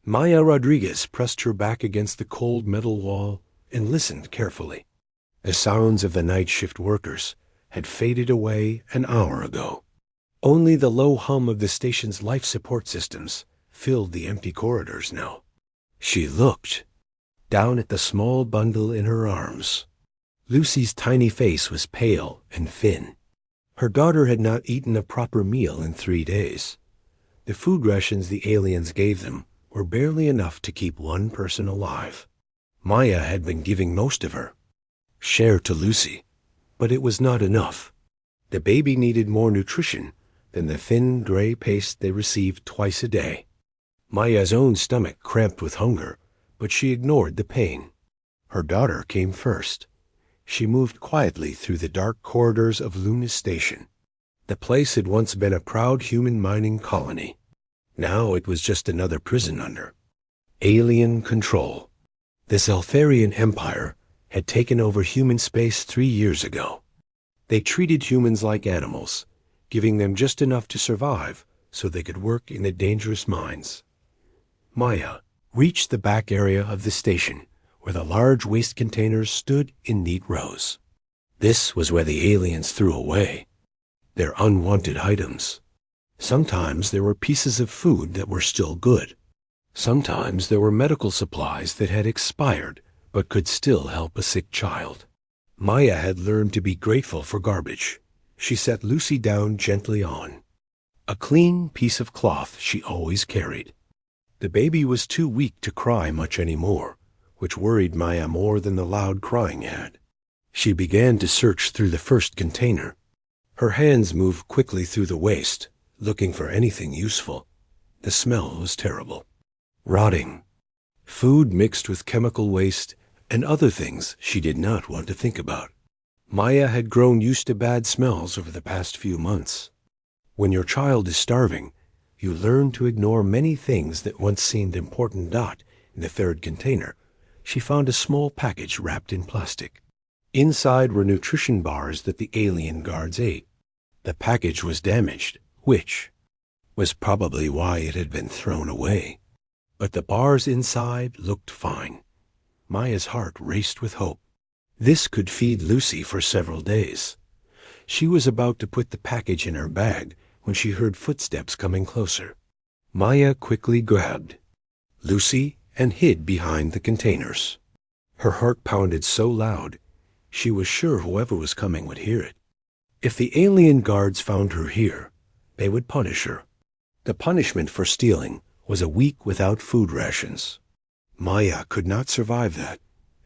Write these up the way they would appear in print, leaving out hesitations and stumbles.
Maya Rodriguez pressed her back against the cold metal wall and listened carefully. The sounds of the night shift workers had faded away an hour ago. Only the low hum of the station's life support systems filled the empty corridors now. She looked down at the small bundle in her arms. Lucy's tiny face was pale and thin. Her daughter had not eaten a proper meal in 3 days. The food rations the aliens gave them were barely enough to keep one person alive. Maya had been giving most of her share to Lucy, but it was not enough. The baby needed more nutrition than the thin gray paste they received twice a day. Maya's own stomach cramped with hunger, but she ignored the pain. Her daughter came first. She moved quietly through the dark corridors of Luna Station. The place had once been a proud human mining colony. Now it was just another prison under alien control. The Zeltharian Empire had taken over human space 3 years ago. They treated humans like animals, giving them just enough to survive so they could work in the dangerous mines. Maya reached the back area of the station, where the large waste containers stood in neat rows. This was where the aliens threw away their unwanted items. Sometimes there were pieces of food that were still good. Sometimes there were medical supplies that had expired but could still help a sick child. Maya had learned to be grateful for garbage. She set Lucy down gently on a clean piece of cloth she always carried. The baby was too weak to cry much anymore, which worried Maya more than the loud crying had. She began to search through the first container. Her hands moved quickly through the waste, looking for anything useful. The smell was terrible. Rotting food mixed with chemical waste and other things she did not want to think about. Maya had grown used to bad smells over the past few months. When your child is starving, you learn to ignore many things that once seemed important. In the third container, she found a small package wrapped in plastic. Inside were nutrition bars that the alien guards ate. The package was damaged, which was probably why it had been thrown away. But the bars inside looked fine. Maya's heart raced with hope. This could feed Lucy for several days. She was about to put the package in her bag when she heard footsteps coming closer. Maya quickly grabbed Lucy and hid behind the containers. Her heart pounded so loud, she was sure whoever was coming would hear it. If the alien guards found her here, they would punish her. The punishment for stealing was a week without food rations. Maya could not survive that,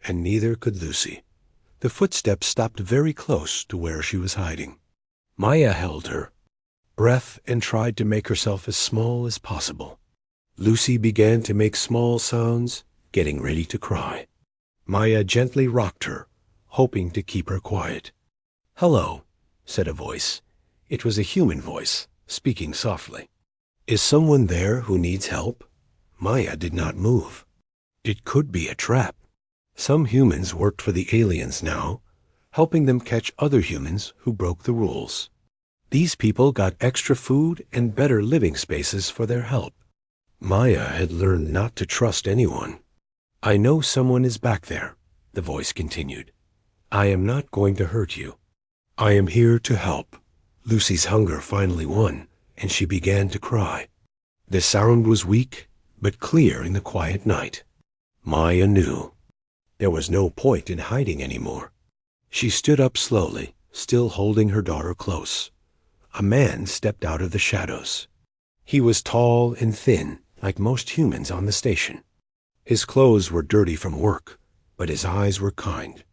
and neither could Lucy. The footsteps stopped very close to where she was hiding. Maya held her breath and tried to make herself as small as possible. Lucy began to make small sounds, getting ready to cry. Maya gently rocked her, hoping to keep her quiet. "Hello," said a voice. It was a human voice, speaking softly. "Is someone there who needs help?" Maya did not move. It could be a trap. Some humans worked for the aliens now, helping them catch other humans who broke the rules. These people got extra food and better living spaces for their help. Maya had learned not to trust anyone. "I know someone is back there," the voice continued. "I am not going to hurt you. I am here to help." Lucy's hunger finally won, and she began to cry. The sound was weak, but clear in the quiet night. Maya knew there was no point in hiding anymore. She stood up slowly, still holding her daughter close. A man stepped out of the shadows. He was tall and thin, like most humans on the station. His clothes were dirty from work, but his eyes were kind.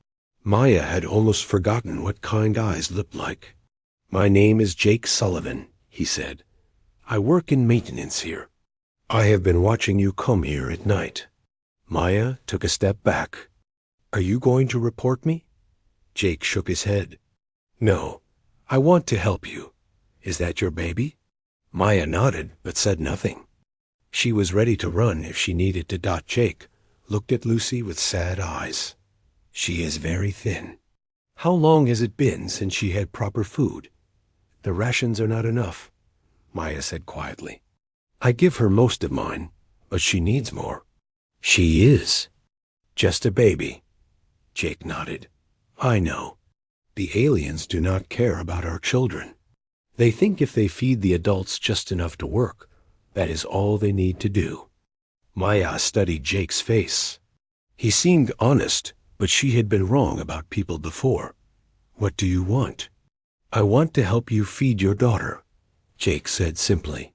Maya had almost forgotten what kind eyes looked like. "My name is Jake Sullivan," he said. "I work in maintenance here. I have been watching you come here at night." Maya took a step back. "Are you going to report me?" Jake shook his head. "No, I want to help you. Is that your baby?" Maya nodded, but said nothing. She was ready to run if she needed to. Jake looked at Lucy with sad eyes. "She is very thin. How long has it been since she had proper food?" "The rations are not enough," Maya said quietly. "I give her most of mine, But she needs more. She is just a baby. Jake nodded. I know. The aliens do not care about our children. They think if they feed the adults just enough to work, that is all they need to do. Maya studied Jake's face. He seemed honest, but she had been wrong about people before. What do you want? I want to help you feed your daughter, Jake said simply.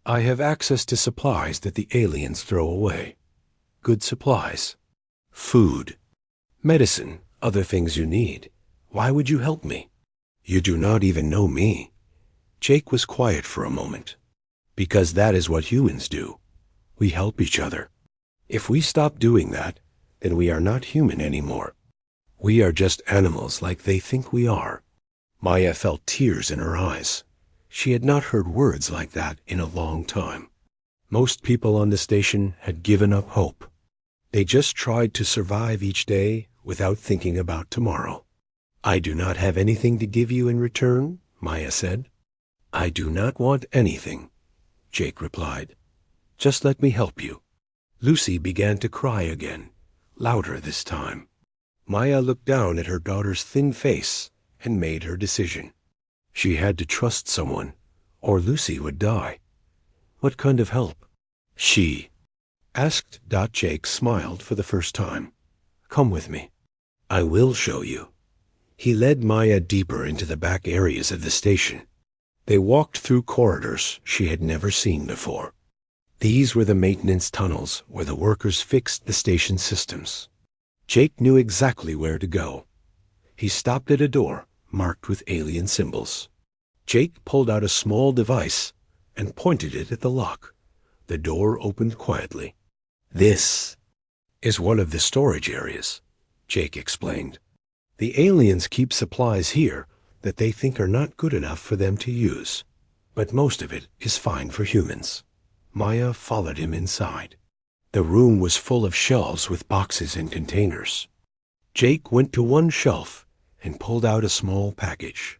I have access to supplies that the aliens throw away. Good supplies. Food. Medicine, other things you need. Why would you help me? You do not even know me. Jake was quiet for a moment. Because that is what humans do. We help each other. If we stop doing that, then we are not human anymore. We are just animals like they think we are. Maya felt tears in her eyes. She had not heard words like that in a long time. Most people on the station had given up hope. They just tried to survive each day without thinking about tomorrow. I do not have anything to give you in return, Maya said. I do not want anything, Jake replied. Just let me help you. Lucy began to cry again, louder this time. Maya looked down at her daughter's thin face and made her decision. She had to trust someone, or Lucy would die. What kind of help? She asked. Jake smiled for the first time. Come with me. I will show you. He led Maya deeper into the back areas of the station. They walked through corridors she had never seen before. These were the maintenance tunnels where the workers fixed the station systems. Jake knew exactly where to go. He stopped at a door marked with alien symbols. Jake pulled out a small device and pointed it at the lock. The door opened quietly. This is one of the storage areas, Jake explained. The aliens keep supplies here that they think are not good enough for them to use, but most of it is fine for humans. Maya followed him inside. The room was full of shelves with boxes and containers. Jake went to one shelf and pulled out a small package.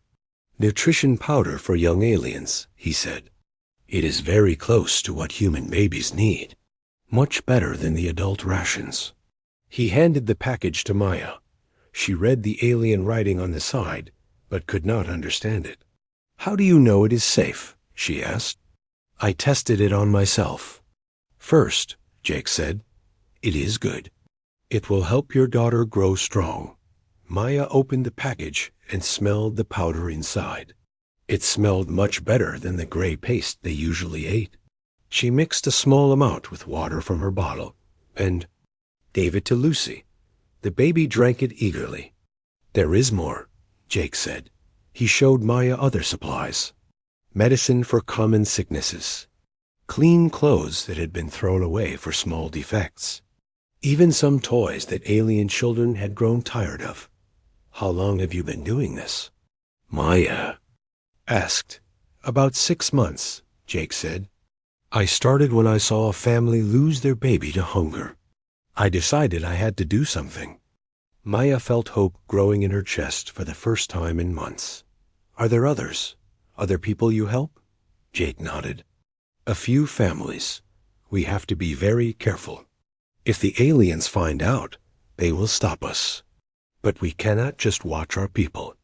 Nutrition powder for young aliens, he said. It is very close to what human babies need. Much better than the adult rations. He handed the package to Maya. She read the alien writing on the side, but could not understand it. How do you know it is safe? She asked. I tested it on myself. First, Jake said, it is good. It will help your daughter grow strong. Maya opened the package and smelled the powder inside. It smelled much better than the gray paste they usually ate. She mixed a small amount with water from her bottle and gave it to Lucy. The baby drank it eagerly. There is more, Jake said. He showed Maya other supplies. Medicine for common sicknesses. Clean clothes that had been thrown away for small defects. Even some toys that alien children had grown tired of. How long have you been doing this? Maya asked. About 6 months, Jake said. I started when I saw a family lose their baby to hunger. I decided I had to do something. Maya felt hope growing in her chest for the first time in months. Are there others? Other people you help? Jake nodded. A few families. We have to be very careful. If the aliens find out, they will stop us. But we cannot just watch our people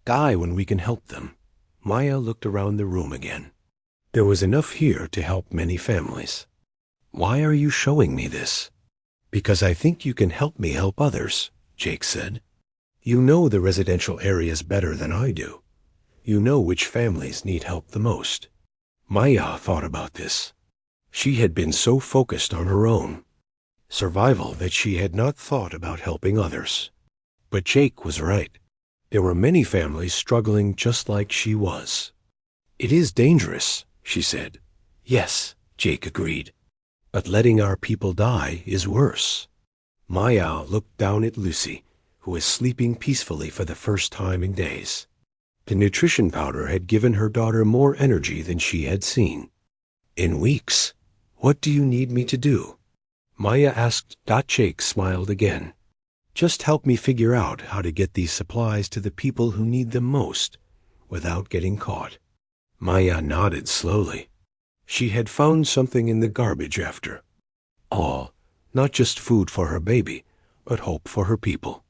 die when we can help them. Maya looked around the room again. There was enough here to help many families. Why are you showing me this? Because I think you can help me help others, Jake said. You know the residential areas better than I do. You know which families need help the most. Maya thought about this. She had been so focused on her own survival that she had not thought about helping others. But Jake was right. There were many families struggling just like she was. It is dangerous, she said. Yes, Jake agreed. But letting our people die is worse. Maya looked down at Lucy, who was sleeping peacefully for the first time in days. The nutrition powder had given her daughter more energy than she had seen. In weeks. What do you need me to do? Maya asked. Jake smiled again. Just help me figure out how to get these supplies to the people who need them most, without getting caught. Maya nodded slowly. She had found something in the garbage after Not just food for her baby, but hope for her people.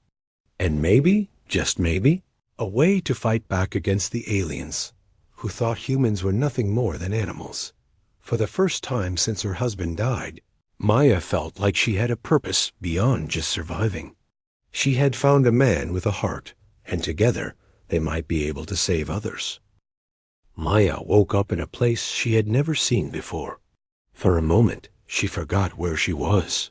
And maybe, just maybe, a way to fight back against the aliens, who thought humans were nothing more than animals. For the first time since her husband died, Maya felt like she had a purpose beyond just surviving. She had found a man with a heart, and together they might be able to save others. Maya woke up in a place she had never seen before. For a moment, she forgot where she was.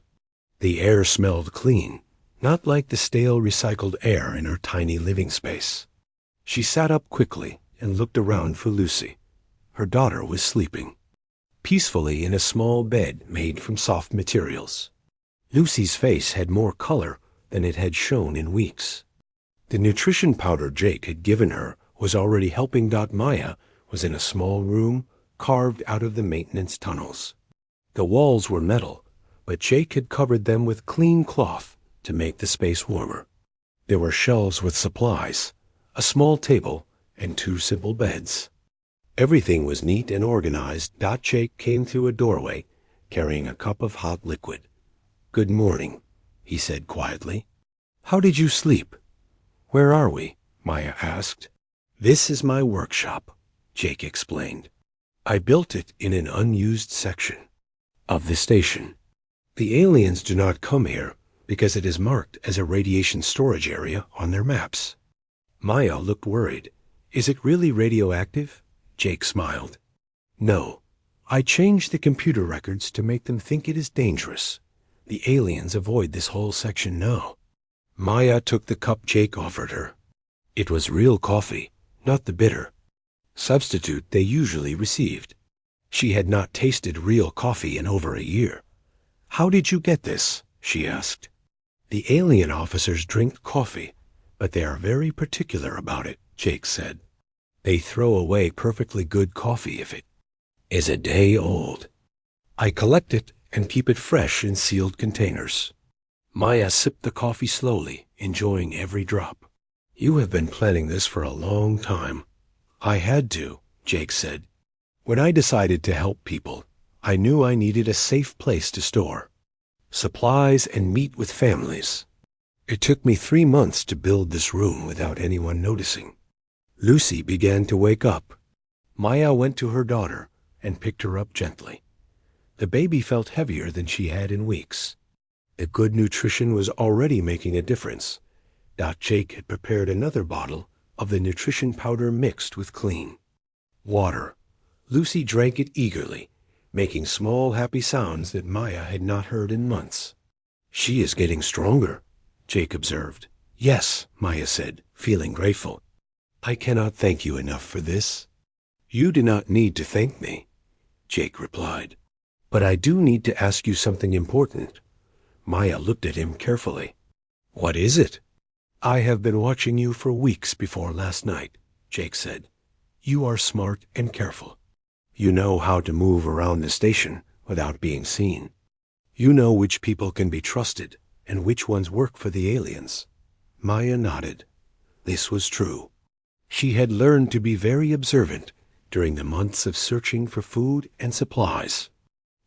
The air smelled clean, not like the stale recycled air in her tiny living space. She sat up quickly and looked around for Lucy. Her daughter was sleeping peacefully in a small bed made from soft materials. Lucy's face had more color than it had shown in weeks. The nutrition powder Jake had given her was already helping. Maya was in a small room carved out of the maintenance tunnels. The walls were metal, but Jake had covered them with clean cloth to make the space warmer. There were shelves with supplies, a small table, and 2 simple beds. Everything was neat and organized. Jake came through a doorway, carrying a cup of hot liquid. "Good morning," he said quietly. "How did you sleep?" "Where are we?" Maya asked. "This is my workshop," Jake explained. "I built it in an unused section of the station. The aliens do not come here because it is marked as a radiation storage area on their maps." Maya looked worried. "Is it really radioactive?" Jake smiled. "No. I changed the computer records to make them think it is dangerous. The aliens avoid this whole section now." Maya took the cup Jake offered her. It was real coffee, not the bitter substitute they usually received. She had not tasted real coffee in over a year. "How did you get this?" she asked. "The alien officers drink coffee, but they are very particular about it," Jake said. "They throw away perfectly good coffee if it is a day old. I collect it and keep it fresh in sealed containers." Maya sipped the coffee slowly, enjoying every drop. "You have been planning this for a long time." "I had to," Jake said. "When I decided to help people, I knew I needed a safe place to store supplies and meet with families. It took me 3 months to build this room without anyone noticing." Lucy began to wake up. Maya went to her daughter and picked her up gently. The baby felt heavier than she had in weeks. The good nutrition was already making a difference. Jake had prepared another bottle of the nutrition powder mixed with clean water. Lucy drank it eagerly, making small happy sounds that Maya had not heard in months. "She is getting stronger," Jake observed. "Yes," Maya said, feeling grateful. "I cannot thank you enough for this." "You do not need to thank me," Jake replied. "But I do need to ask you something important." Maya looked at him carefully. "What is it?" "I have been watching you for weeks before last night," Jake said. "You are smart and careful. You know how to move around the station without being seen. You know which people can be trusted and which ones work for the aliens." Maya nodded. This was true. She had learned to be very observant during the months of searching for food and supplies.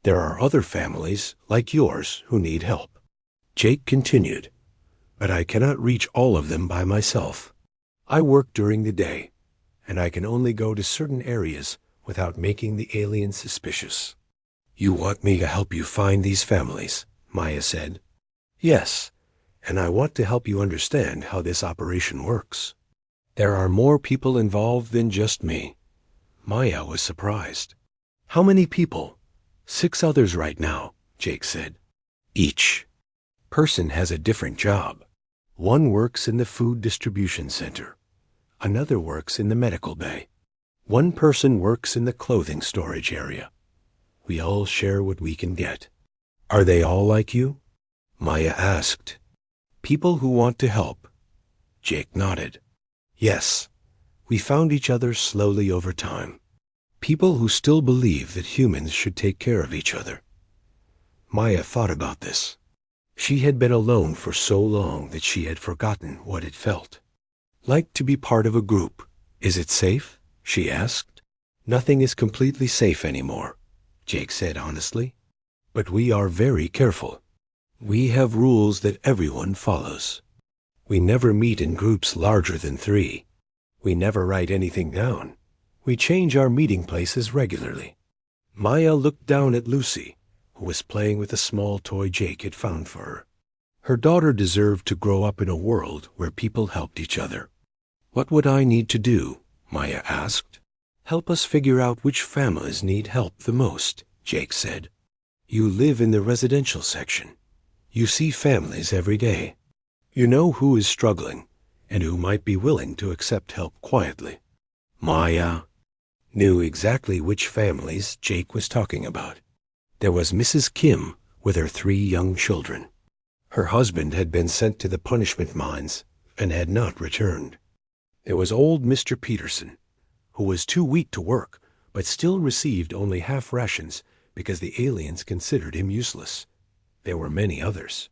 "There are other families, like yours, who need help," Jake continued, "but I cannot reach all of them by myself. I work during the day, and I can only go to certain areas without making the aliens suspicious." "You want me to help you find these families?" Maya said. "Yes, and I want to help you understand how this operation works. There are more people involved than just me." Maya was surprised. "How many people?" 6 others right now," Jake said. "Each person has a different job. One works in the food distribution center. Another works in the medical bay. One person works in the clothing storage area. We all share what we can get." "Are they all like you?" Maya asked. "People who want to help." Jake nodded. "Yes, we found each other slowly over time. People who still believe that humans should take care of each other." Maya thought about this. She had been alone for so long that she had forgotten what it felt like to be part of a group. "Is it safe?" she asked. "Nothing is completely safe anymore," Jake said honestly. "But we are very careful. We have rules that everyone follows. We never meet in groups larger than 3. We never write anything down. We change our meeting places regularly. Maya looked down at Lucy, who was playing with a small toy Jake had found for her. Her daughter deserved to grow up in a world where people helped each other. What would I need to do? Maya asked. Help us figure out which families need help the most, Jake said. You live in the residential section. You see families every day. You know who is struggling and who might be willing to accept help quietly. Maya knew exactly which families Jake was talking about. There was Mrs. Kim with her 3 young children. Her husband had been sent to the punishment mines and had not returned. There was old Mr. Peterson, who was too weak to work, but still received only half rations because the aliens considered him useless. There were many others.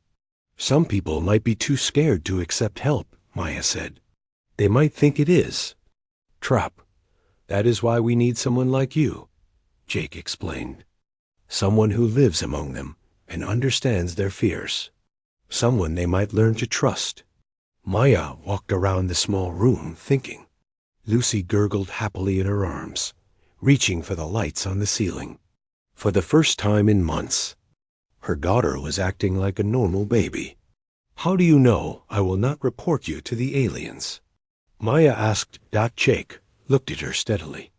Some people might be too scared to accept help, Maya said. They might think it is trap. That is why we need someone like you, Jake explained. Someone who lives among them and understands their fears. Someone they might learn to trust. Maya walked around the small room thinking. Lucy gurgled happily in her arms, reaching for the lights on the ceiling. For the first time in months, her daughter was acting like a normal baby. How do you know I will not report you to the aliens? Maya asked. Jake looked at her steadily.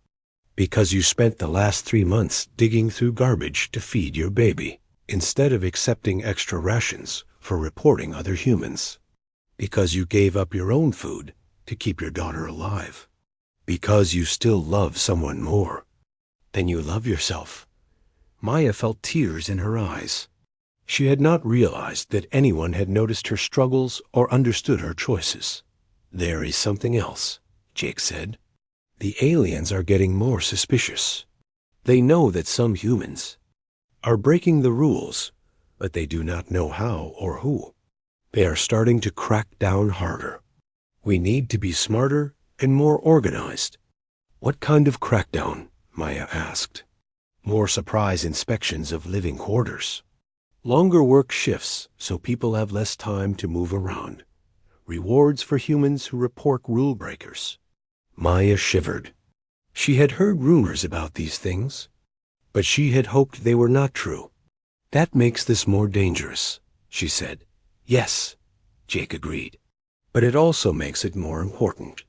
Because you spent the last 3 months digging through garbage to feed your baby, instead of accepting extra rations for reporting other humans. Because you gave up your own food to keep your daughter alive. Because you still love someone more than you love yourself. Maya felt tears in her eyes. She had not realized that anyone had noticed her struggles or understood her choices. There is something else, Jake said. The aliens are getting more suspicious. They know that some humans are breaking the rules, but they do not know how or who. They are starting to crack down harder. We need to be smarter and more organized. What kind of crackdown? Maya asked. More surprise inspections of living quarters. Longer work shifts so people have less time to move around. Rewards for humans who report rule breakers. Maya shivered. She had heard rumors about these things, but she had hoped they were not true. That makes this more dangerous, she said. Yes, Jake agreed. But it also makes it more important.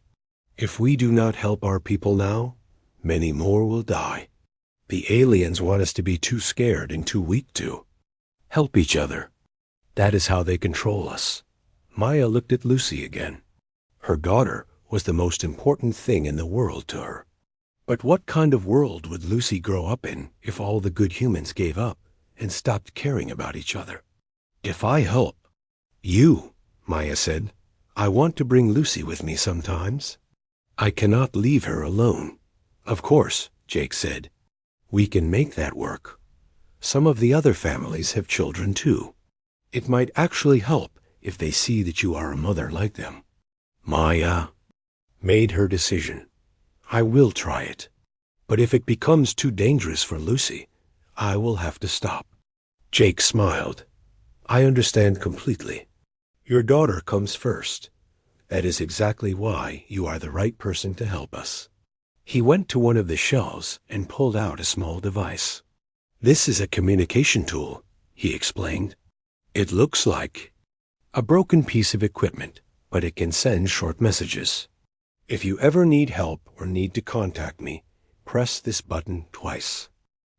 If we do not help our people now, many more will die. The aliens want us to be too scared and too weak to help each other. That is how they control us. Maya looked at Lucy again. Her daughter was the most important thing in the world to her. But what kind of world would Lucy grow up in if all the good humans gave up and stopped caring about each other? If I help you, Maya said, I want to bring Lucy with me sometimes. I cannot leave her alone. Of course, Jake said. We can make that work. Some of the other families have children too. It might actually help if they see that you are a mother like them. Maya made her decision. I will try it. But if it becomes too dangerous for Lucy, I will have to stop. Jake smiled. I understand completely. Your daughter comes first. That is exactly why you are the right person to help us. He went to one of the shelves and pulled out a small device. This is a communication tool, he explained. It looks like a broken piece of equipment, but it can send short messages. If you ever need help or need to contact me, press this button twice.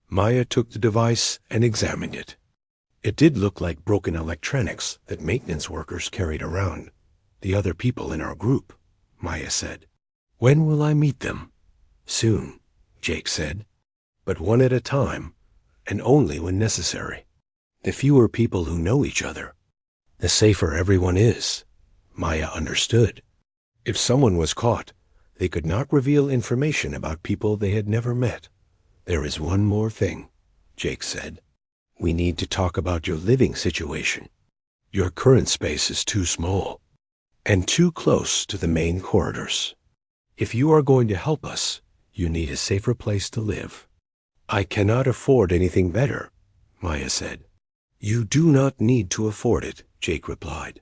Maya took the device and examined it. It did look like broken electronics that maintenance workers carried around. The other people in our group, Maya said. When will I meet them? Soon, Jake said. But one at a time, and only when necessary. The fewer people who know each other, the safer everyone is. Maya understood. If someone was caught, they could not reveal information about people they had never met. There is one more thing, Jake said. We need to talk about your living situation. Your current space is too small and too close to the main corridors. If you are going to help us, you need a safer place to live. I cannot afford anything better, Maya said. You do not need to afford it, Jake replied.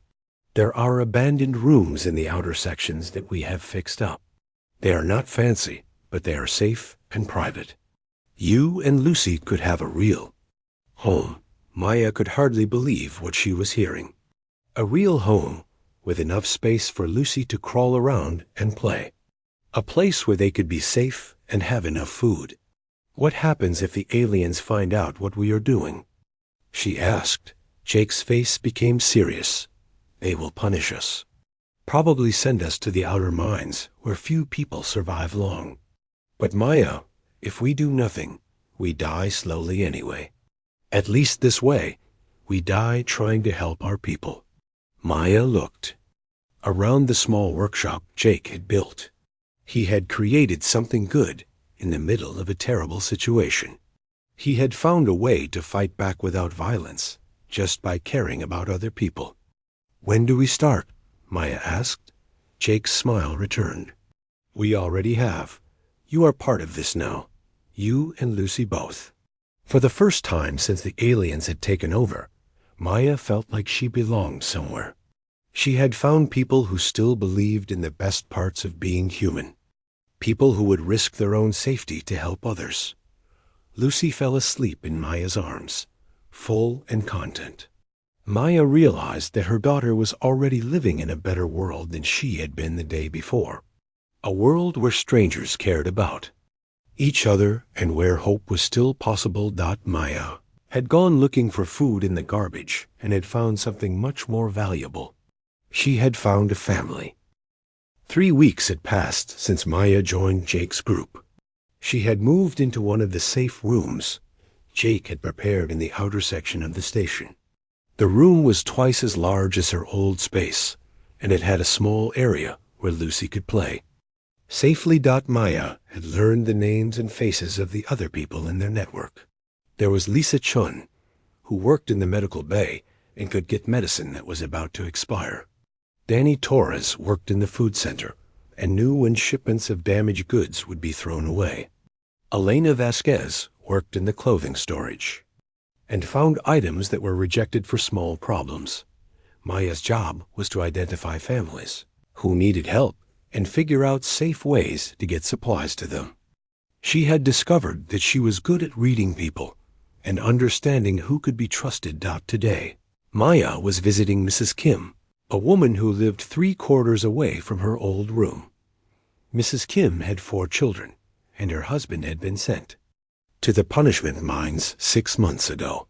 There are abandoned rooms in the outer sections that we have fixed up. They are not fancy, but they are safe and private. You and Lucy could have a real home. Maya could hardly believe what she was hearing. A real home with enough space for Lucy to crawl around and play. A place where they could be safe and have enough food. What happens if the aliens find out what we are doing? She asked. Jake's face became serious. They will punish us. Probably send us to the outer mines, where few people survive long. But Maya, if we do nothing, we die slowly anyway. At least this way, we die trying to help our people. Maya looked around the small workshop Jake had built. He had created something good in the middle of a terrible situation. He had found a way to fight back without violence, just by caring about other people. When do we start? Maya asked. Jake's smile returned. We already have. You are part of this now. You and Lucy both. For the first time since the aliens had taken over, Maya felt like she belonged somewhere. She had found people who still believed in the best parts of being human. People who would risk their own safety to help others. Lucy fell asleep in Maya's arms, full and content. Maya realized that her daughter was already living in a better world than she had been the day before. A world where strangers cared about each other and where hope was still possible. Maya had gone looking for food in the garbage and had found something much more valuable. She had found a family. 3 weeks had passed since Maya joined Jake's group. She had moved into one of the safe rooms Jake had prepared in the outer section of the station. The room was twice as large as her old space, and it had a small area where Lucy could play safely. Maya had learned the names and faces of the other people in their network. There was Lisa Chun, who worked in the medical bay and could get medicine that was about to expire. Danny Torres worked in the food center and knew when shipments of damaged goods would be thrown away. Elena Vasquez worked in the clothing storage and found items that were rejected for small problems. Maya's job was to identify families who needed help and figure out safe ways to get supplies to them. She had discovered that she was good at reading people and understanding who could be trusted. Today, Maya was visiting Mrs. Kim, a woman who lived 3 quarters away from her old room. Mrs. Kim had 4 children, and her husband had been sent to the punishment mines 6 months ago.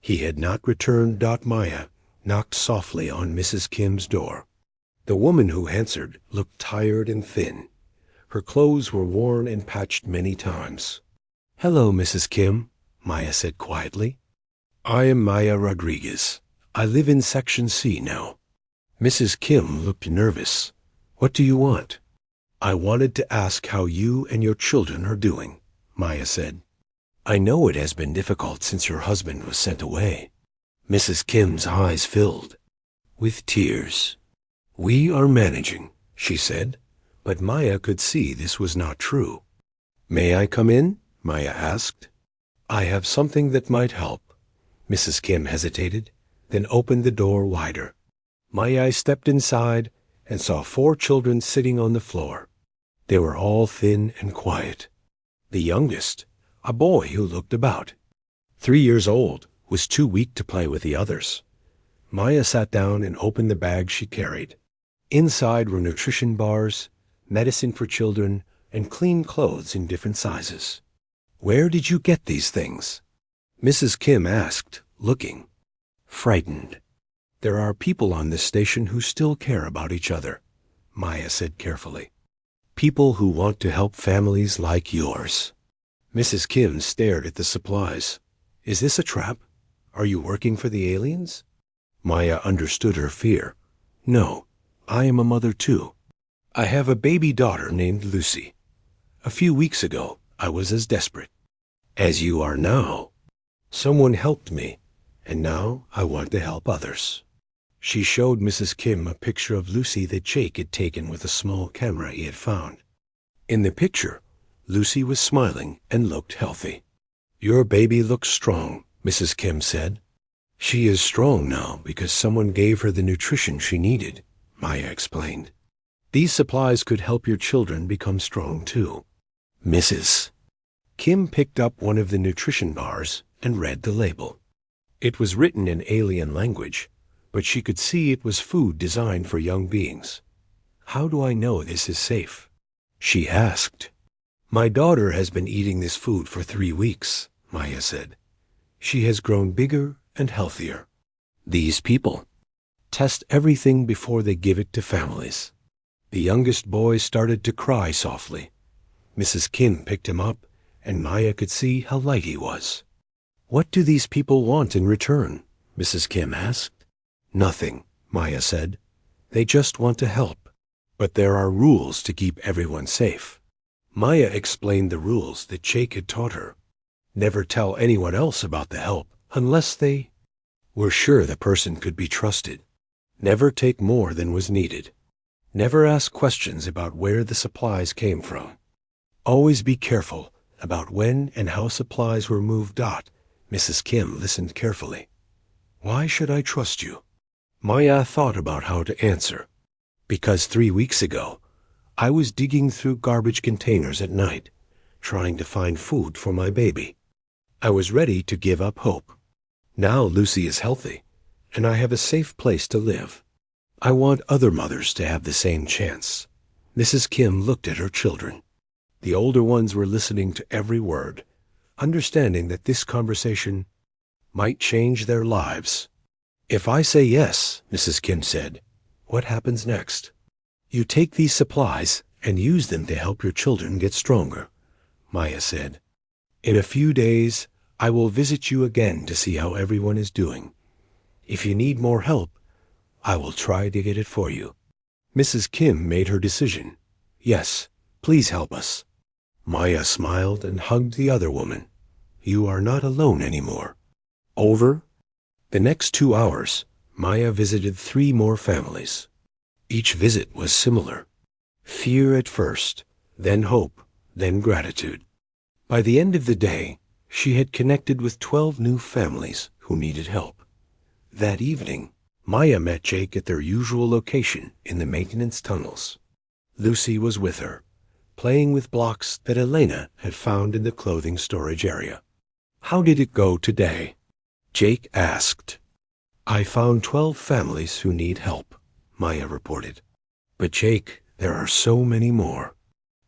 He had not returned. Maya knocked softly on Mrs. Kim's door. The woman who answered looked tired and thin. Her clothes were worn and patched many times. "Hello, Mrs. Kim," Maya said quietly. "I am Maya Rodriguez. I live in Section C now." Mrs. Kim looked nervous. "What do you want?" "I wanted to ask how you and your children are doing," Maya said. "I know it has been difficult since your husband was sent away." Mrs. Kim's eyes filled with tears. "We are managing," she said, but Maya could see this was not true. "May I come in?" Maya asked. "I have something that might help." Mrs. Kim hesitated, then opened the door wider. Maya stepped inside and saw 4 children sitting on the floor. They were all thin and quiet. The youngest, a boy who looked about 3 years old, was too weak to play with the others. Maya sat down and opened the bag she carried. Inside were nutrition bars, medicine for children, and clean clothes in different sizes. "Where did you get these things?" Mrs. Kim asked, looking frightened. "There are people on this station who still care about each other," Maya said carefully. "People who want to help families like yours." Mrs. Kim stared at the supplies. "Is this a trap? Are you working for the aliens?" Maya understood her fear. "No, I am a mother too. I have a baby daughter named Lucy. A few weeks ago, I was as desperate as you are now. Someone helped me, and now I want to help others." She showed Mrs. Kim a picture of Lucy that Jake had taken with a small camera he had found. In the picture, Lucy was smiling and looked healthy. "Your baby looks strong," Mrs. Kim said. She is strong now because someone gave her the nutrition she needed, Maya explained. These supplies could help your children become strong too. Mrs. Kim picked up one of the nutrition bars and read the label. It was written in alien language, but she could see it was food designed for young beings. How do I know this is safe? She asked. My daughter has been eating this food for 3 weeks, Maya said. She has grown bigger and healthier. These people test everything before they give it to families. The youngest boy started to cry softly. Mrs. Kim picked him up, and Maya could see how light he was. What do these people want in return? Mrs. Kim asked. Nothing, Maya said. They just want to help. But there are rules to keep everyone safe. Maya explained the rules that Jake had taught her. Never tell anyone else about the help unless they were sure the person could be trusted. Never take more than was needed. Never ask questions about where the supplies came from. Always be careful about when and how supplies were moved. Mrs. Kim listened carefully. Why should I trust you? Maya thought about how to answer. Because 3 weeks ago, I was digging through garbage containers at night, trying to find food for my baby. I was ready to give up hope. Now Lucy is healthy, and I have a safe place to live. I want other mothers to have the same chance. Mrs. Kim looked at her children. The older ones were listening to every word, understanding that this conversation might change their lives. If I say yes, Mrs. Kim said, what happens next? You take these supplies and use them to help your children get stronger, Maya said. In a few days, I will visit you again to see how everyone is doing. If you need more help, I will try to get it for you. Mrs. Kim made her decision. Yes, please help us. Maya smiled and hugged the other woman. You are not alone anymore. Over the next 2 hours, Maya visited 3 more families. Each visit was similar. Fear at first, then hope, then gratitude. By the end of the day, she had connected with 12 new families who needed help. That evening, Maya met Jake at their usual location in the maintenance tunnels. Lucy was with her, playing with blocks that Elena had found in the clothing storage area. How did it go today? Jake asked. I found 12 families who need help, Maya reported. But Jake, there are so many more.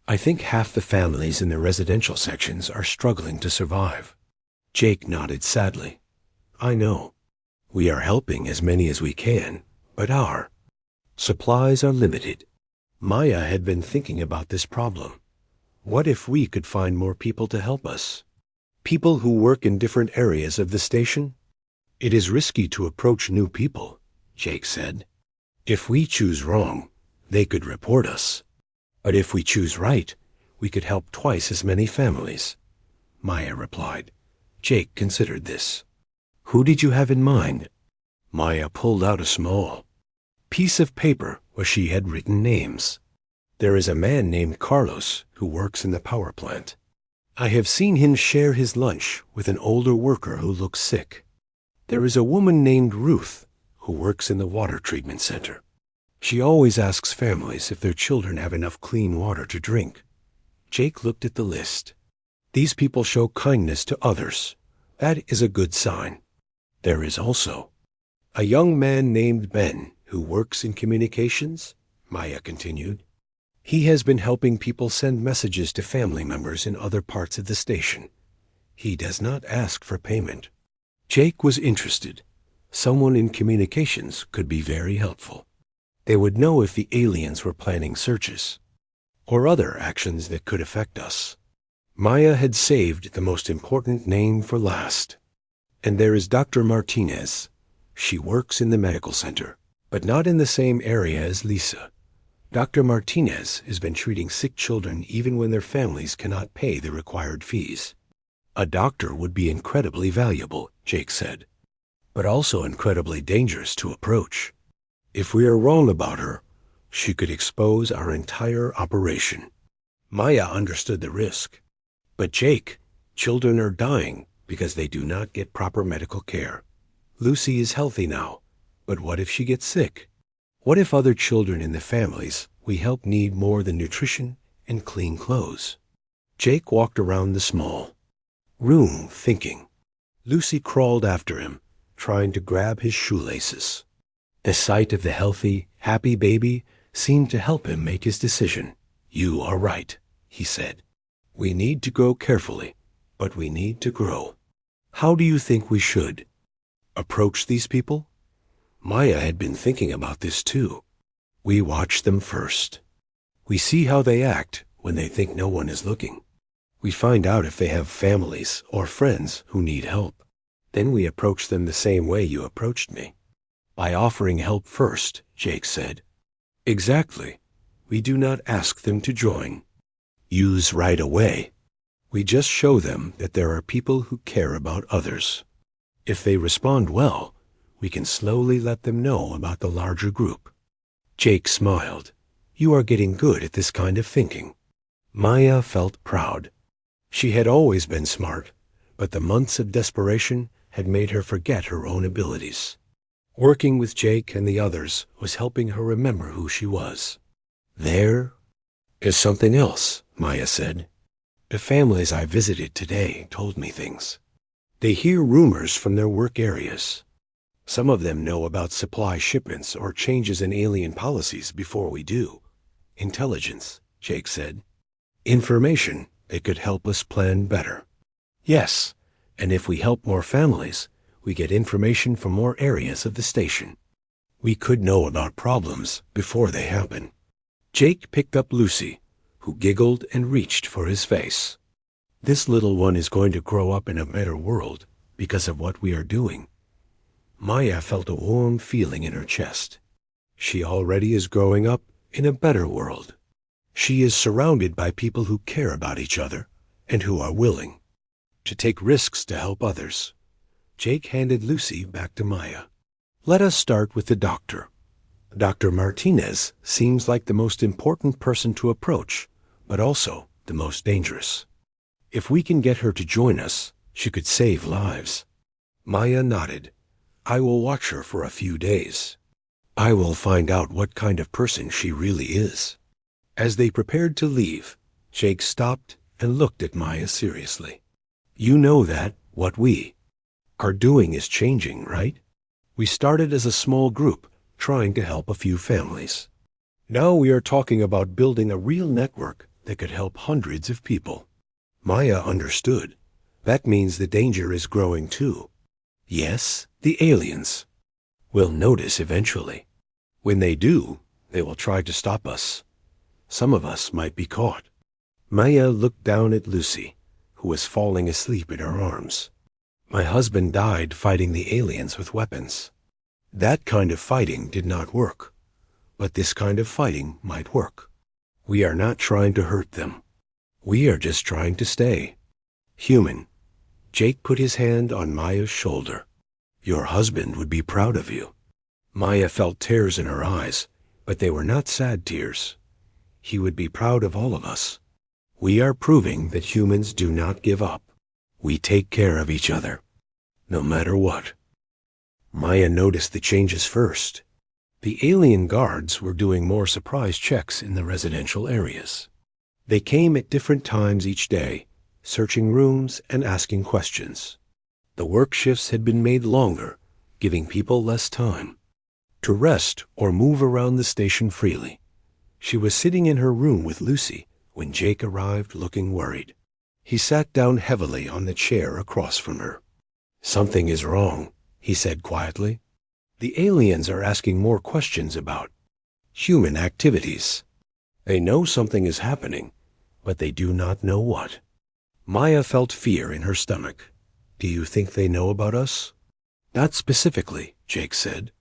I think half the families in the residential sections are struggling to survive. Jake nodded sadly. I know. We are helping as many as we can, but our supplies are limited. Maya had been thinking about this problem. What if we could find more people to help us? People who work in different areas of the station? It is risky to approach new people, Jake said. If we choose wrong, they could report us. But if we choose right, we could help twice as many families, Maya replied. Jake considered this. Who did you have in mind? Maya pulled out a small piece of paper where she had written names. There is a man named Carlos who works in the power plant. I have seen him share his lunch with an older worker who looks sick. There is a woman named Ruth who works in the water treatment center. She always asks families if their children have enough clean water to drink. Jake looked at the list. These people show kindness to others. That is a good sign. There is also a young man named Ben who works in communications, Maya continued. He has been helping people send messages to family members in other parts of the station. He does not ask for payment. Jake was interested. Someone in communications could be very helpful. They would know if the aliens were planning searches or other actions that could affect us. Maya had saved the most important name for last. And there is Dr. Martinez. She works in the medical center, but not in the same area as Lisa. Dr. Martinez has been treating sick children even when their families cannot pay the required fees. A doctor would be incredibly valuable, Jake said, but also incredibly dangerous to approach. If we are wrong about her, she could expose our entire operation. Maya understood the risk. But Jake, children are dying because they do not get proper medical care. Lucy is healthy now, but what if she gets sick? What if other children in the families we help need more than nutrition and clean clothes? Jake walked around the small room thinking. Lucy crawled after him, trying to grab his shoelaces. The sight of the healthy, happy baby seemed to help him make his decision. "You are right," he said. "We need to grow carefully, but we need to grow. How do you think we should approach these people?" Maya had been thinking about this too. We watch them first. We see how they act when they think no one is looking. We find out if they have families or friends who need help. Then we approach them the same way you approached me. By offering help first, Jake said. Exactly. We do not ask them to join. Use right away. We just show them that there are people who care about others. If they respond well, we can slowly let them know about the larger group. Jake smiled. You are getting good at this kind of thinking. Maya felt proud. She had always been smart, but the months of desperation had made her forget her own abilities. Working with Jake and the others was helping her remember who she was. There is something else, Maya said. The families I visited today told me things. They hear rumors from their work areas. Some of them know about supply shipments or changes in alien policies before we do. Intelligence, Jake said. Information that could help us plan better. Yes, and if we help more families, we get information from more areas of the station. We could know about problems before they happen. Jake picked up Lucy, who giggled and reached for his face. This little one is going to grow up in a better world because of what we are doing. Maya felt a warm feeling in her chest. She already is growing up in a better world. She is surrounded by people who care about each other and who are willing to take risks to help others. Jake handed Lucy back to Maya. Let us start with the doctor. Dr. Martinez seems like the most important person to approach, but also the most dangerous. If we can get her to join us, she could save lives. Maya nodded. I will watch her for a few days. I will find out what kind of person she really is. As they prepared to leave, Jake stopped and looked at Maya seriously. You know that what we are doing is changing, right? We started as a small group trying to help a few families. Now we are talking about building a real network that could help hundreds of people. Maya understood. That means the danger is growing too. Yes, the aliens will notice eventually. When they do, they will try to stop us. Some of us might be caught. Maya looked down at Lucy, who was falling asleep in her arms. My husband died fighting the aliens with weapons. That kind of fighting did not work, but this kind of fighting might work. We are not trying to hurt them. We are just trying to stay human. Jake put his hand on Maya's shoulder. Your husband would be proud of you. Maya felt tears in her eyes, but they were not sad tears. He would be proud of all of us. We are proving that humans do not give up. We take care of each other, no matter what. Maya noticed the changes first. The alien guards were doing more surprise checks in the residential areas. They came at different times each day, searching rooms and asking questions. The work shifts had been made longer, giving people less time to rest or move around the station freely. She was sitting in her room with Lucy when Jake arrived looking worried. He sat down heavily on the chair across from her. Something is wrong, he said quietly. The aliens are asking more questions about human activities. They know something is happening, but they do not know what. Maya felt fear in her stomach. Do you think they know about us? Not specifically, Jake said,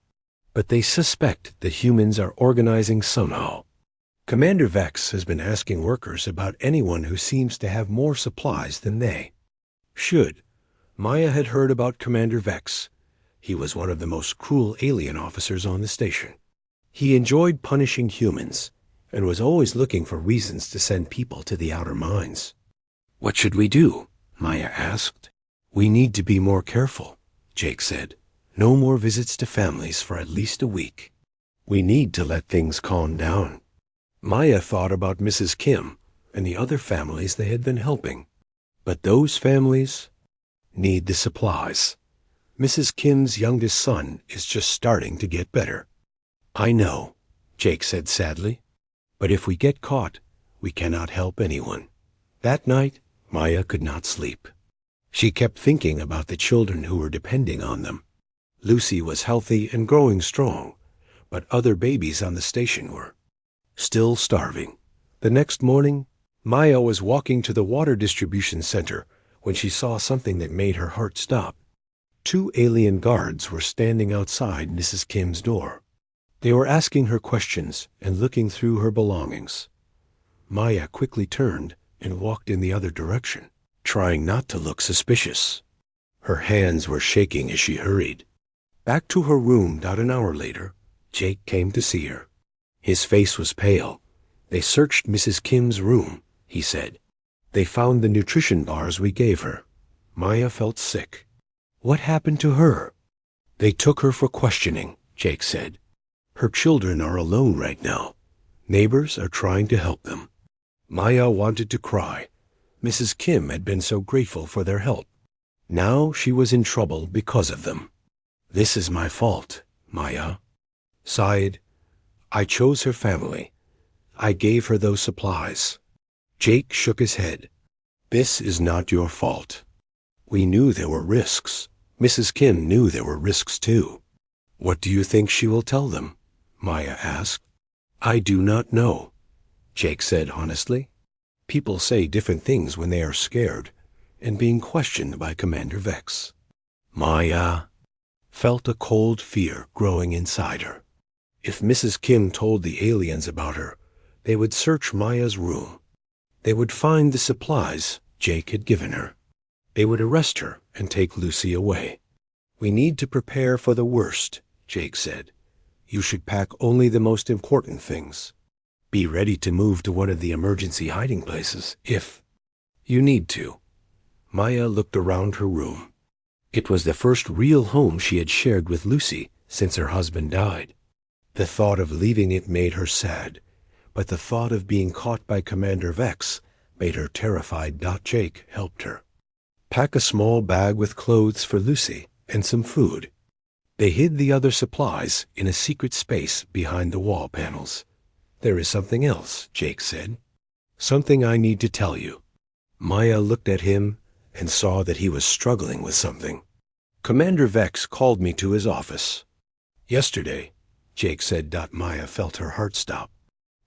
but they suspect that humans are organizing somehow. Commander Vex has been asking workers about anyone who seems to have more supplies than they should. Maya had heard about Commander Vex. He was one of the most cruel alien officers on the station. He enjoyed punishing humans and was always looking for reasons to send people to the outer mines. What should we do? Maya asked. We need to be more careful, Jake said. No more visits to families for at least a week. We need to let things calm down. Maya thought about Mrs. Kim and the other families they had been helping. But those families need the supplies. Mrs. Kim's youngest son is just starting to get better. I know, Jake said sadly, but if we get caught, we cannot help anyone. That night, Maya could not sleep. She kept thinking about the children who were depending on them. Lucy was healthy and growing strong, but other babies on the station were still starving. The next morning, Maya was walking to the water distribution center when she saw something that made her heart stop. 2 alien guards were standing outside Mrs. Kim's door. They were asking her questions and looking through her belongings. Maya quickly turned and walked in the other direction, trying not to look suspicious. Her hands were shaking as she hurried. Back to her room about an hour later, Jake came to see her. His face was pale. They searched Mrs. Kim's room, he said. They found the nutrition bars we gave her. Maya felt sick. What happened to her? They took her for questioning, Jake said. Her children are alone right now. Neighbors are trying to help them. Maya wanted to cry. Mrs. Kim had been so grateful for their help. Now she was in trouble because of them. This is my fault, Maya sighed. I chose her family. I gave her those supplies. Jake shook his head. This is not your fault. We knew there were risks. Mrs. Kim knew there were risks too. What do you think she will tell them? Maya asked. I do not know, Jake said honestly. People say different things when they are scared and being questioned by Commander Vex. Maya felt a cold fear growing inside her. If Mrs. Kim told the aliens about her, they would search Maya's room. They would find the supplies Jake had given her. They would arrest her and take Lucy away. We need to prepare for the worst, Jake said. You should pack only the most important things. Be ready to move to one of the emergency hiding places if you need to. Maya looked around her room. It was the first real home she had shared with Lucy since her husband died. The thought of leaving it made her sad, but the thought of being caught by Commander Vex made her terrified. Jake helped her. Pack a small bag with clothes for Lucy and some food. They hid the other supplies in a secret space behind the wall panels. There is something else, Jake said. Something I need to tell you. Maya looked at him and saw that he was struggling with something. Commander Vex called me to his office yesterday, Jake said. Maya felt her heart stop.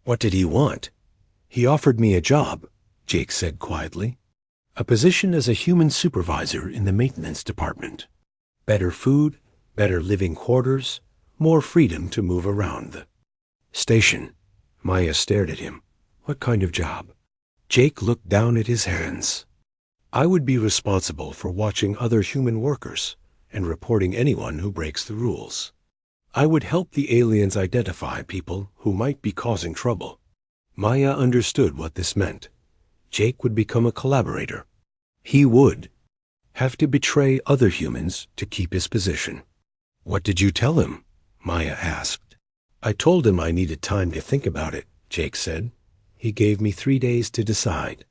What did he want? He offered me a job, Jake said quietly. A position as a human supervisor in the maintenance department. Better food, better living quarters, more freedom to move around the station. Maya stared at him. What kind of job? Jake looked down at his hands. I would be responsible for watching other human workers and reporting anyone who breaks the rules. I would help the aliens identify people who might be causing trouble. Maya understood what this meant. Jake would become a collaborator. He would have to betray other humans to keep his position. What did you tell him? Maya asked. I told him I needed time to think about it, Jake said. He gave me 3 days to decide.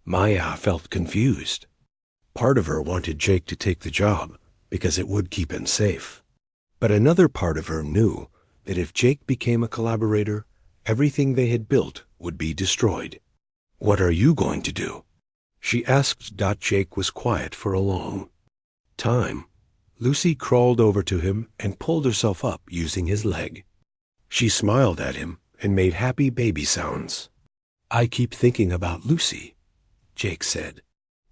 Maya felt confused. Part of her wanted Jake to take the job because it would keep him safe. But another part of her knew that if Jake became a collaborator, everything they had built would be destroyed. What are you going to do? She asked. Jake was quiet for a long time. Lucy crawled over to him and pulled herself up using his leg. She smiled at him and made happy baby sounds. I keep thinking about Lucy, Jake said,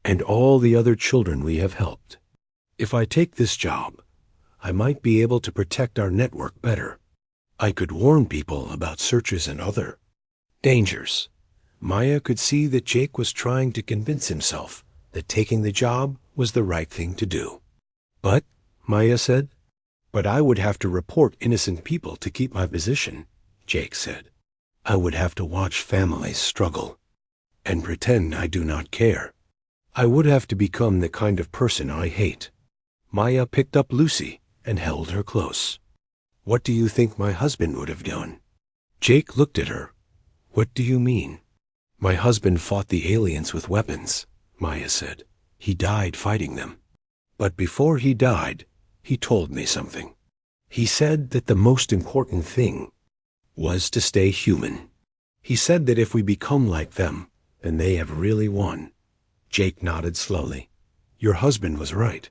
and all the other children we have helped. If I take this job, I might be able to protect our network better. I could warn people about searches and other dangers. Maya could see that Jake was trying to convince himself that taking the job was the right thing to do. But, Maya said, but I would have to report innocent people to keep my position, Jake said. I would have to watch families struggle and pretend I do not care. I would have to become the kind of person I hate. Maya picked up Lucy and held her close. "What do you think my husband would have done?" Jake looked at her. "What do you mean?" "My husband fought the aliens with weapons," Maya said. "He died fighting them. But before he died, he told me something. He said that the most important thing was to stay human. He said that if we become like them, then they have really won." Jake nodded slowly. "Your husband was right.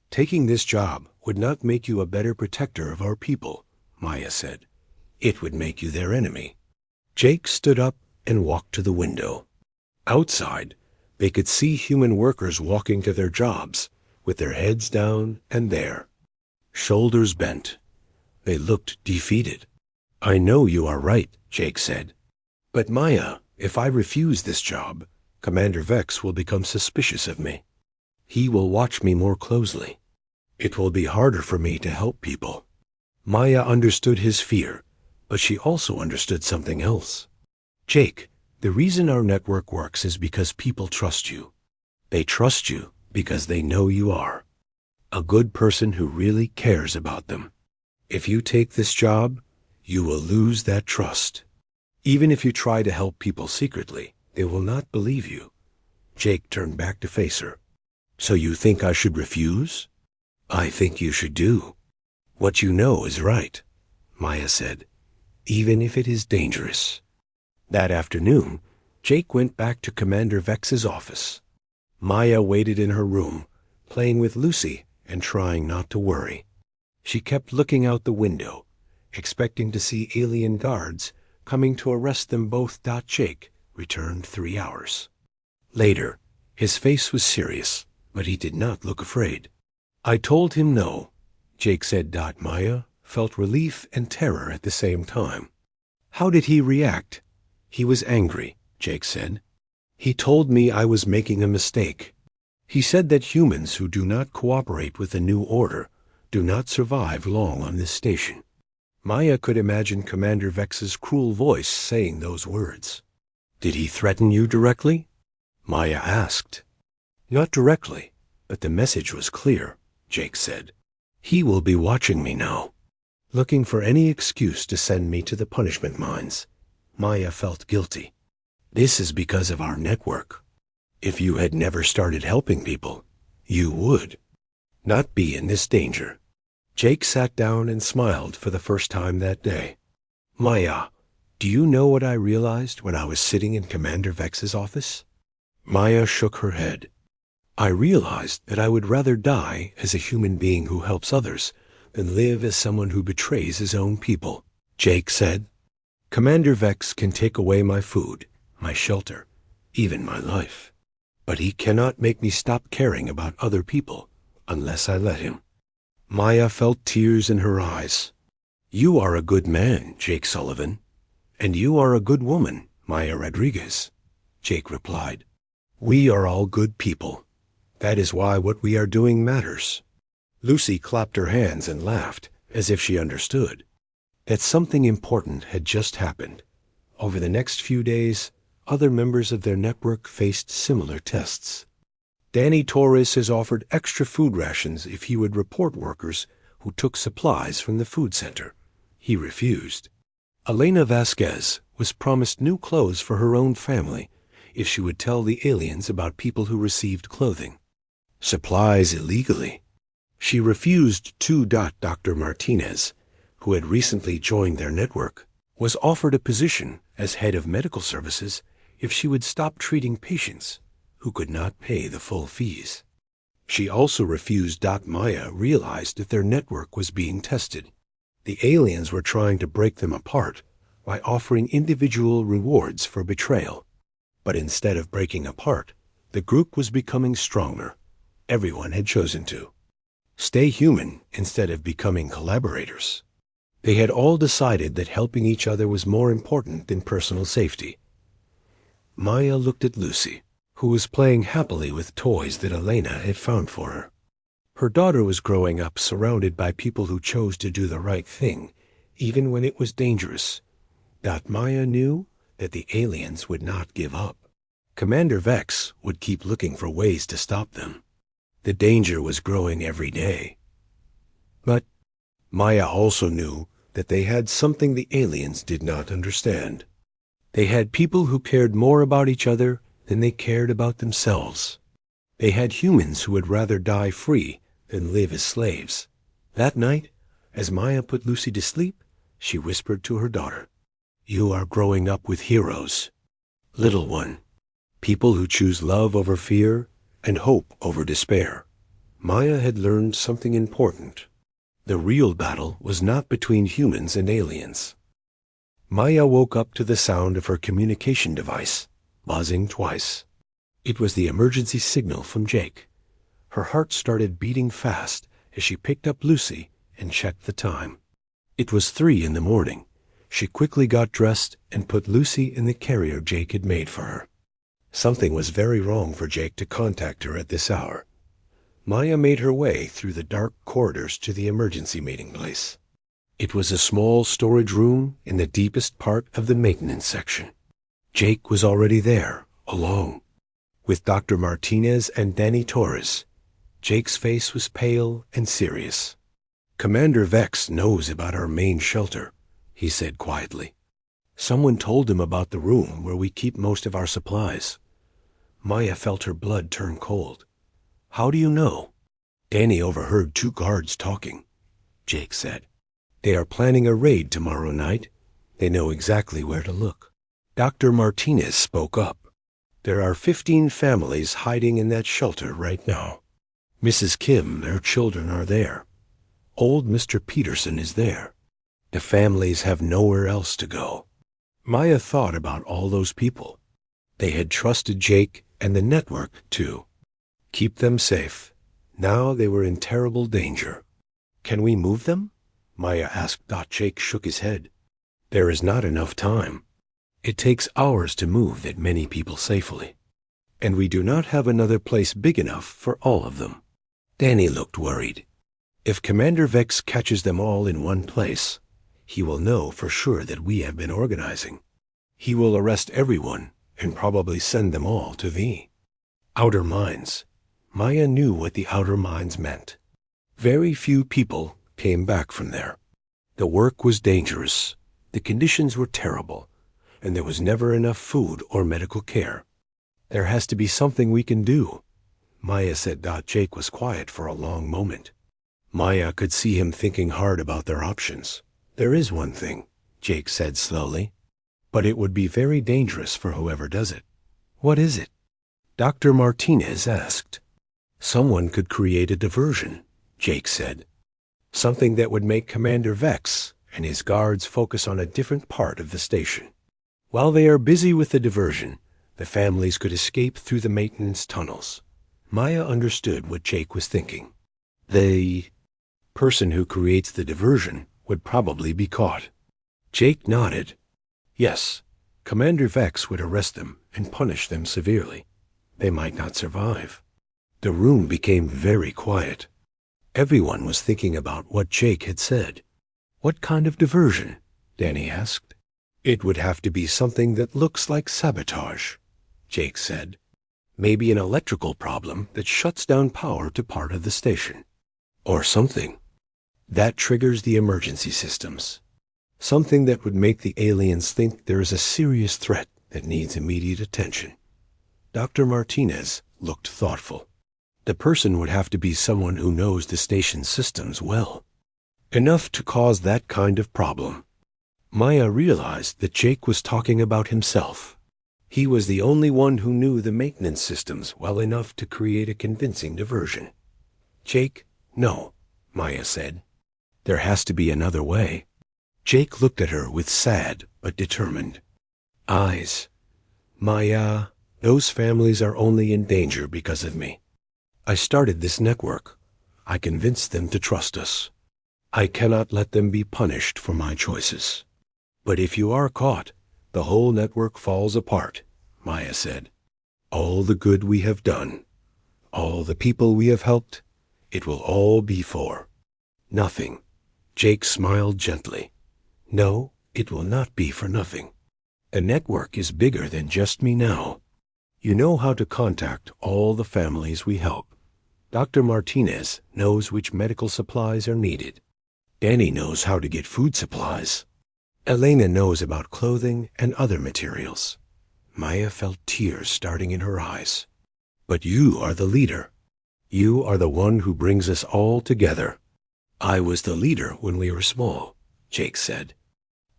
Taking this job would not make you a better protector of our people," Maya said. "It would make you their enemy." Jake stood up and walked to the window. Outside, they could see human workers walking to their jobs, with their heads down and there, shoulders bent. They looked defeated. "I know you are right," Jake said. "But Maya, if I refuse this job, Commander Vex will become suspicious of me. He will watch me more closely. It will be harder for me to help people." Maya understood his fear, but she also understood something else. "Jake, the reason our network works is because people trust you. They trust you because they know you are a good person who really cares about them. If you take this job, you will lose that trust. Even if you try to help people secretly, they will not believe you." Jake turned back to face her. "So you think I should refuse?" "I think you should do. What you know is right," Maya said, "even if it is dangerous." That afternoon, Jake went back to Commander Vex's office. Maya waited in her room, playing with Lucy and trying not to worry. She kept looking out the window, expecting to see alien guards coming to arrest them both. Jake returned 3 hours later. His face was serious, but he did not look afraid. "I told him no," Jake said. Maya felt relief and terror at the same time. "How did he react?" "He was angry," Jake said. "He told me I was making a mistake. He said that humans who do not cooperate with the new order do not survive long on this station." Maya could imagine Commander Vex's cruel voice saying those words. "Did he threaten you directly?" Maya asked. "Not directly, but the message was clear," Jake said. "He will be watching me now, looking for any excuse to send me to the punishment mines." Maya felt guilty. "This is because of our network. If you had never started helping people, you would not be in this danger." Jake sat down and smiled for the first time that day. "Maya, do you know what I realized when I was sitting in Commander Vex's office?" Maya shook her head. "I realized that I would rather die as a human being who helps others than live as someone who betrays his own people," Jake said. "Commander Vex can take away my food, my shelter, even my life. But he cannot make me stop caring about other people unless I let him." Maya felt tears in her eyes. "You are a good man, Jake Sullivan. And you are a good woman, Maya Rodriguez," Jake replied. "We are all good people. That is why what we are doing matters." Lucy clapped her hands and laughed, as if she understood that something important had just happened. Over the next few days, other members of their network faced similar tests. Danny Torres has offered extra food rations if he would report workers who took supplies from the food center. He refused. Elena Vasquez was promised new clothes for her own family if she would tell the aliens about people who received clothing supplies illegally. She refused to. Dr. Martinez, who had recently joined their network, was offered a position as head of medical services if she would stop treating patients who could not pay the full fees. She also refused. Maya realized that their network was being tested. The aliens were trying to break them apart by offering individual rewards for betrayal. But instead of breaking apart, the group was becoming stronger. Everyone had chosen to stay human instead of becoming collaborators. They had all decided that helping each other was more important than personal safety. Maya looked at Lucy, who was playing happily with toys that Elena had found for her. Her daughter was growing up surrounded by people who chose to do the right thing, even when it was dangerous. Maya knew that the aliens would not give up. Commander Vex would keep looking for ways to stop them. The danger was growing every day. But Maya also knew that they had something the aliens did not understand. They had people who cared more about each other than they cared about themselves. They had humans who would rather die free than live as slaves. That night, as Maya put Lucy to sleep, she whispered to her daughter, "You are growing up with heroes. Little one, people who choose love over fear and hope over despair." Maya had learned something important. The real battle was not between humans and aliens. Maya woke up to the sound of her communication device, buzzing twice. It was the emergency signal from Jake. Her heart started beating fast as she picked up Lucy and checked the time. It was 3 in the morning. She quickly got dressed and put Lucy in the carrier Jake had made for her. Something was very wrong for Jake to contact her at this hour. Maya made her way through the dark corridors to the emergency meeting place. It was a small storage room in the deepest part of the maintenance section. Jake was already there, alone, with Dr. Martinez and Danny Torres. Jake's face was pale and serious. "Commander Vex knows about our main shelter," he said quietly. "Someone told him about the room where we keep most of our supplies." Maya felt her blood turn cold. "How do you know?" "Danny overheard 2 guards talking," Jake said. "They are planning a raid tomorrow night. They know exactly where to look." Dr. Martinez spoke up. "There are 15 families hiding in that shelter right now. Mrs. Kim, their children are there. Old Mr. Peterson is there. The families have nowhere else to go." Maya thought about all those people. They had trusted Jake and the network, too. Keep them safe. Now they were in terrible danger. "Can we move them?" Maya asked. Jake shook his head. "There is not enough time. It takes hours to move that many people safely. And we do not have another place big enough for all of them." Danny looked worried. "If Commander Vex catches them all in one place, he will know for sure that we have been organizing. He will arrest everyone and probably send them all to the outer mines." Maya knew what the outer mines meant. Very few people came back from there. The work was dangerous, the conditions were terrible, and there was never enough food or medical care. "There has to be something we can do," Maya said. Jake was quiet for a long moment. Maya could see him thinking hard about their options. "There is one thing," Jake said slowly, "but it would be very dangerous for whoever does it." "What is it?" Dr. Martinez asked. "Someone could create a diversion," Jake said. "Something that would make Commander Vex and his guards focus on a different part of the station. While they are busy with the diversion, the families could escape through the maintenance tunnels." Maya understood what Jake was thinking. The person who creates the diversion would probably be caught. Jake nodded. Yes, Commander Vex would arrest them and punish them severely. They might not survive. The room became very quiet. Everyone was thinking about what Jake had said. "What kind of diversion?" Danny asked. "It would have to be something that looks like sabotage," Jake said. "Maybe an electrical problem that shuts down power to part of the station. Or something that triggers the emergency systems. Something that would make the aliens think there is a serious threat that needs immediate attention." Dr. Martinez looked thoughtful. "The person would have to be someone who knows the station's systems well, enough to cause that kind of problem." Maya realized that Jake was talking about himself. He was the only one who knew the maintenance systems well enough to create a convincing diversion. "Jake, no," Maya said. "There has to be another way." Jake looked at her with sad but determined eyes. "Maya, those families are only in danger because of me. I started this network. I convinced them to trust us. I cannot let them be punished for my choices." "But if you are caught, the whole network falls apart," Maya said. "All the good we have done, all the people we have helped, it will all be for nothing." Jake smiled gently. "No, it will not be for nothing. The network is bigger than just me now. You know how to contact all the families we help. Dr. Martinez knows which medical supplies are needed. Danny knows how to get food supplies. Elena knows about clothing and other materials. Maya felt tears starting in her eyes. But you are the leader. You are the one who brings us all together. I was the leader when we were small, Jake said.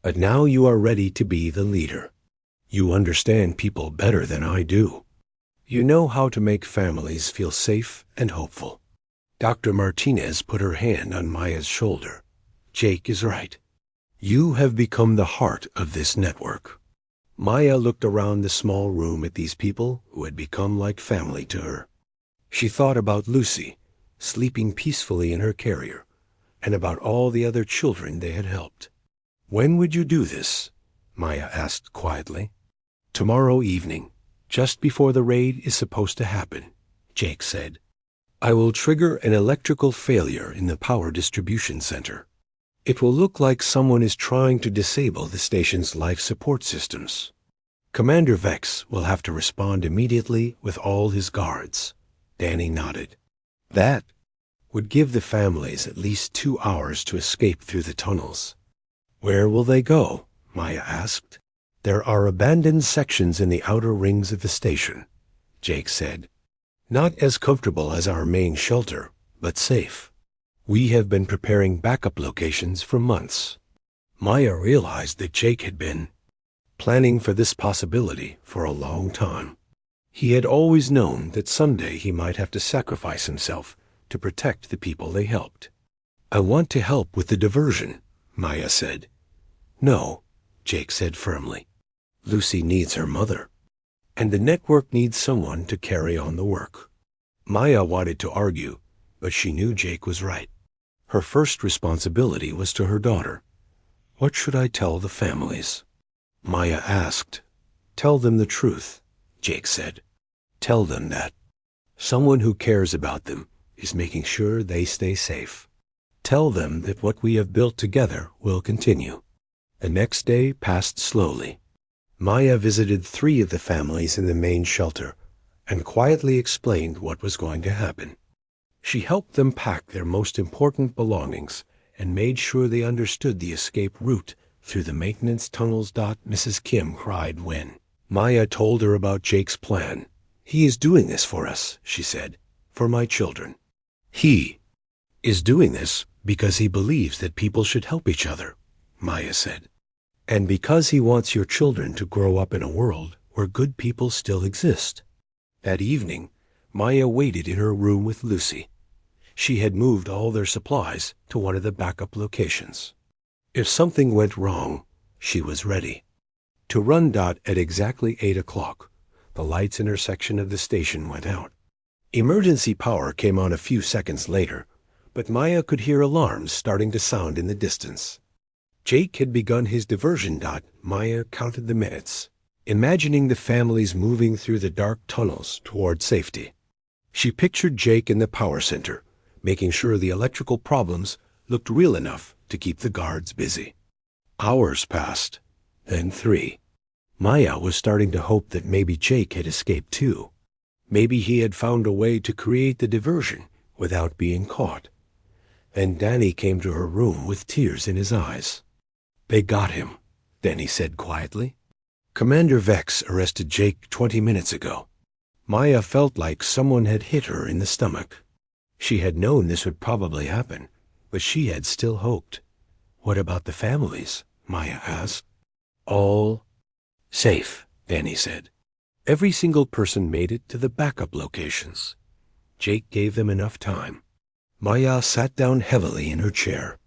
But now you are ready to be the leader. You understand people better than I do. You know how to make families feel safe and hopeful. Dr. Martinez put her hand on Maya's shoulder. Jake is right. You have become the heart of this network. Maya looked around the small room at these people who had become like family to her. She thought about Lucy, sleeping peacefully in her carrier, and about all the other children they had helped. When would you do this? Maya asked quietly. Tomorrow evening, just before the raid is supposed to happen, Jake said. I will trigger an electrical failure in the power distribution center. It will look like someone is trying to disable the station's life support systems. Commander Vex will have to respond immediately with all his guards. Danny nodded. That would give the families at least 2 hours to escape through the tunnels. Where will they go? Maya asked. There are abandoned sections in the outer rings of the station, Jake said. Not as comfortable as our main shelter, but safe. We have been preparing backup locations for months. Maya realized that Jake had been planning for this possibility for a long time. He had always known that someday he might have to sacrifice himself to protect the people they helped. I want to help with the diversion, Maya said. No, Jake said firmly. Lucy needs her mother, and the network needs someone to carry on the work. Maya wanted to argue, but she knew Jake was right. Her first responsibility was to her daughter. What should I tell the families? Maya asked. Tell them the truth, Jake said. Tell them that someone who cares about them is making sure they stay safe. Tell them that what we have built together will continue. The next day passed slowly. Maya visited 3 of the families in the main shelter and quietly explained what was going to happen. She helped them pack their most important belongings and made sure they understood the escape route through the maintenance tunnels. Mrs. Kim cried when Maya told her about Jake's plan. He is doing this for us, she said, for my children. He is doing this because he believes that people should help each other, Maya said. And because he wants your children to grow up in a world where good people still exist. That evening, Maya waited in her room with Lucy. She had moved all their supplies to one of the backup locations. If something went wrong, she was ready. To run. At exactly 8 o'clock, the lights in her section of the station went out. Emergency power came on a few seconds later, but Maya could hear alarms starting to sound in the distance. Jake had begun his diversion. Maya counted the minutes, imagining the families moving through the dark tunnels toward safety. She pictured Jake in the power center, making sure the electrical problems looked real enough to keep the guards busy. Hours passed, then 3. Maya was starting to hope that maybe Jake had escaped too. Maybe he had found a way to create the diversion without being caught. Then Danny came to her room with tears in his eyes. They got him, Danny said quietly. Commander Vex arrested Jake 20 minutes ago. Maya felt like someone had hit her in the stomach. She had known this would probably happen, but she had still hoped. What about the families? Maya asked. All safe, Danny said. Every single person made it to the backup locations. Jake gave them enough time. Maya sat down heavily in her chair.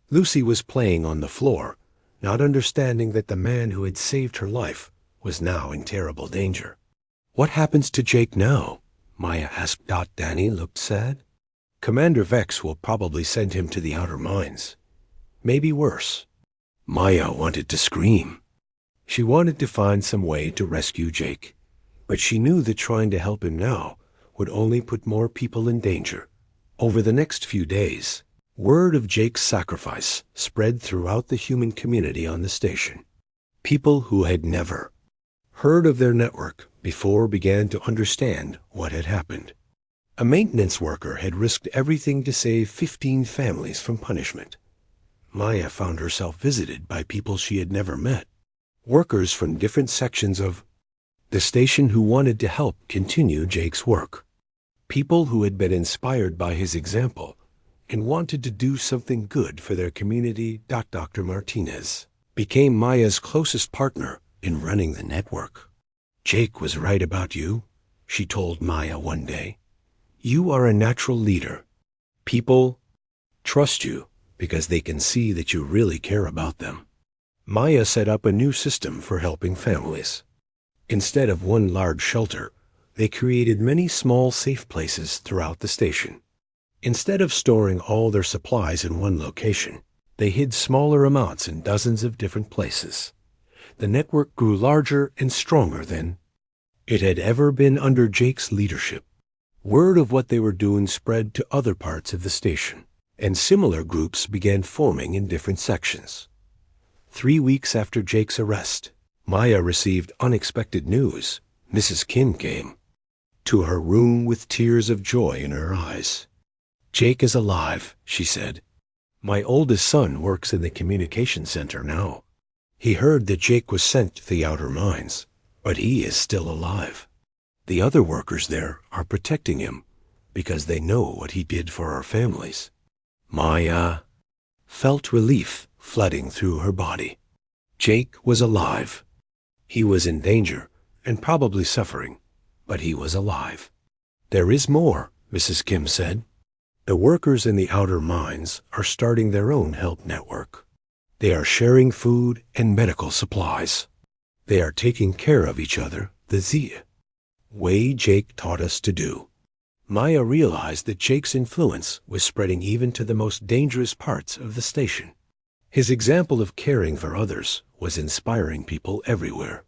Lucy was playing on the floor, not understanding that the man who had saved her life was now in terrible danger. What happens to Jake now? Maya asked. Danny looked sad. Commander Vex will probably send him to the outer mines. Maybe worse. Maya wanted to scream. She wanted to find some way to rescue Jake, but she knew that trying to help him now would only put more people in danger. Over the next few days, word of Jake's sacrifice spread throughout the human community on the station. People who had never heard of their network before began to understand what had happened. A maintenance worker had risked everything to save 15 families from punishment. Maya found herself visited by people she had never met, workers from different sections of the station who wanted to help continue Jake's work, people who had been inspired by his example and wanted to do something good for their community. Dr. Martinez became Maya's closest partner in running the network. "Jake was right about you," she told Maya one day. "You are a natural leader. People trust you because they can see that you really care about them." Maya set up a new system for helping families. Instead of one large shelter, they created many small safe places throughout the station. Instead of storing all their supplies in one location, they hid smaller amounts in dozens of different places. The network grew larger and stronger than it had ever been under Jake's leadership. Word of what they were doing spread to other parts of the station, and similar groups began forming in different sections. 3 weeks after Jake's arrest, Maya received unexpected news. Mrs. Kim came to her room with tears of joy in her eyes. "Jake is alive," she said. "My oldest son works in the communication center now. He heard that Jake was sent to the outer mines, but he is still alive. The other workers there are protecting him because they know what he did for our families." Maya felt relief flooding through her body. Jake was alive. He was in danger and probably suffering, but he was alive. "There is more," Mrs. Kim said. "The workers in the outer mines are starting their own help network. They are sharing food and medical supplies. They are taking care of each other the way Jake taught us to do." Maya realized that Jake's influence was spreading even to the most dangerous parts of the station. His example of caring for others was inspiring people everywhere.